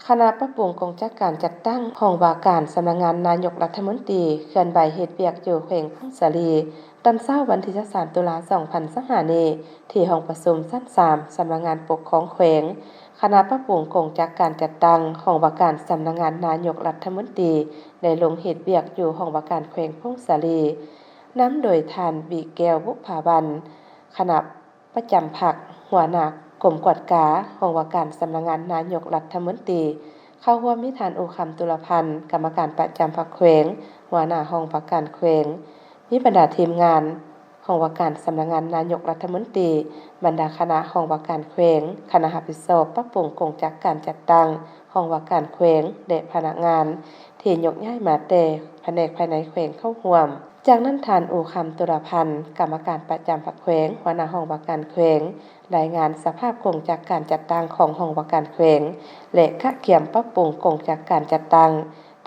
คณะปรับปรุงกงจัดการจัดตั้งห้องว่าการสำนักงานนายกรัฐมนตรีเคลื่อนไหวเฮ็ดเวียกอยู่แขวงพงศาลีตอนเช้าวันที่3ตุลา2025นี้ที่ห้องประชุมชั้น3สำนักงานปกครองแขวงคณะปรับปรุงกงจัดการจัดตั้งห้องว่าการสำนักงานนายกรัฐมนตรีได้ลงเฮ็ดเวียกอยู่ห้องว่าการแขวงพงศาลีนำโดยท่านวิแก้วบุภาวัน คณะประจำพรรคหัวหน้ากรมกวดกาห้องว่าการสำนักงานนายกรัฐมนตรีเข้าร่วมมีท่านโอคำตุลพันธ์กรรมการประจำพรรคแขวงหัวหน้าห้องว่าการแขวงมีบรรดาทีมงานห้องว่าการสำนักงานนายกรัฐมนตรีบรรดาคณะห้องว่าการแขวงคณะรับผิดชอบปรับปรุงกงจักการจัดตั้งห้องว่าการแขวงและพนักงานที่ยกย้ายมาแต่แผนกภายในแขวงเข้าร่วมจากนั้นท่านโอคำตุลพันธ์กรรมการประจำพรรคแขวงหัวหน้าห้องว่าการแขวงรายงานสภาพกงจักการจัดตั้งของห้องว่าการแขวงและคาดเกี่ยมปรับปรุงกงจักการจัดตั้ง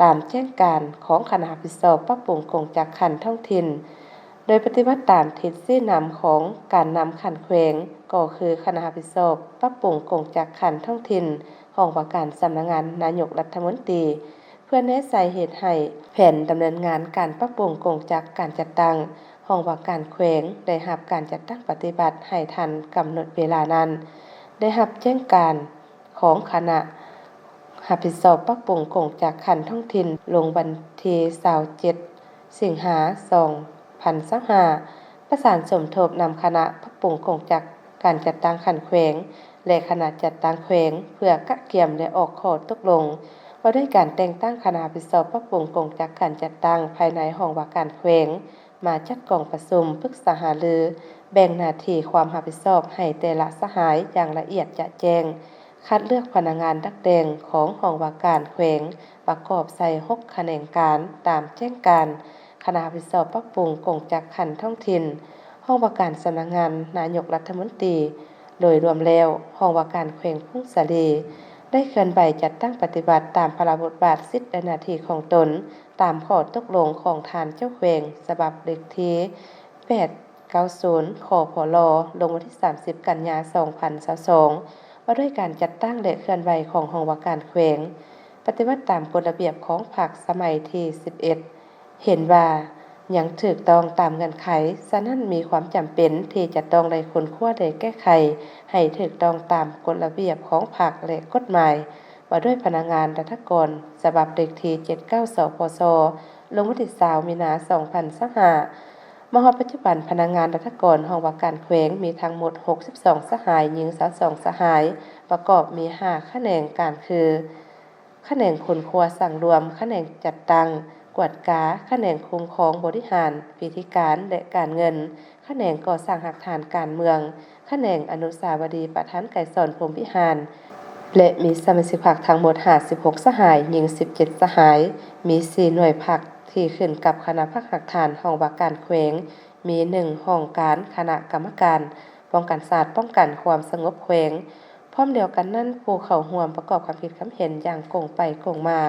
ตามแจ้งการของคณะรับผิดชอบปรับปรุงกงจักขันท้องถิ่นโดยปฏิบัติตามทิศชี้นำของการนำขันแขวงก็คือคณะรับผิดชอบปรับปรุงกงจักขันท้องถิ่นห้องว่าการสำนักงานนายกรัฐมนตรีเพื่อแนะใส่เหตุให้แผนดำเนินงานการปรับปรุงกงจักการจัดตั้งห้องว่าการแขวงได้รับการจัดตั้งปฏิบัติให้ทันกำหนดเวลานั้นได้รับแจ้งการของคณะรับผิดชอบปรับปรุงกงจักขันท้องถิ่นลงวันที่27สิงหาคม2025ประสานสมทบนำคณะปรับปรุงกงจักการจัดตั้งขันแขวงและคณะจัดตั้งแขวงเพื่อกะเกี่ยมและออกข้อตกลงว่าด้วยการแต่งตั้งคณะรับผิดชอบปรับปรุงกงจักการจัดตั้งภายในห้องว่าการแขวงมาจัดกองประชุมปรึกษาหารือแบ่งหน้าที่ความรับผิดชอบให้แต่ละสหายอย่างละเอียดจะแจ้งคัดเลือกพนักงานดักแดงของห้องว่าการแขวงประกอบใส่6แขนงการตามแจ้งการคณะรับผิดชอบปรับปรุงกงจักขันท้องถิ่นห้องว่าการสำนักงานนายกรัฐมนตรีโดยรวมแล้วห้องว่าการแขวงพงศาลีได้เคลื่อนไหวจัดตั้งปฏิบัติตามพระราชบทบาทสิทธิและหน้าที่ของตนตามข้อตกลงของทานเจ้าแขวงฉบับเลขที่890ขพลลงวันที่30กันยายน2022ว่าด้วยการจัดตั้งและเคลื่อนไหวของห้องว่าการแขวงปฏิบัติตามกฎระเบียบของพรรคสมัยที่11เห็นว่ายังถูกต้องตามเงื่อนไขฉะนั้นมีความจำเป็นที่จะต้องได้ค้นคว้าและแก้ไขให้ถูกต้องตามกฎระเบียบของพรรคและกฎหมายว่าด้วยพนักงานรัฐกรฉบับเลขที่79สพสลงวันที่20มีนาคม2025มาฮอดปัจจุบันพนักงานรัฐกรห้องว่าการแขวงมีทั้งหมด62สหายหญิง22สหายประกอบมี5แขนงการคือแขนงคนครัวสั่งรวมแขนงจัดตั้งกวดกาแขนงคุ้มครองบริหารพิธีการและการเงินแขนงก่อสร้างหลักฐานการเมืองแขนงอนุสาวรีย์ประธานไกรสอนพรหมวิหารและมีสมาชิกพรรคทั้งหมด56สหายหญิง17สหายมี4หน่วยพรรคที่ขึ้นกับคณะพรรคหลักฐานห้องว่าการแขวงมี1ห้องการคณะกรรมการป้องกันศาสตร์ป้องกันความสงบแขวงพร้อมเดียวกันนั้นผู้เข้าร่วมประกอบความคิดความเห็นอย่างกงไปกงมา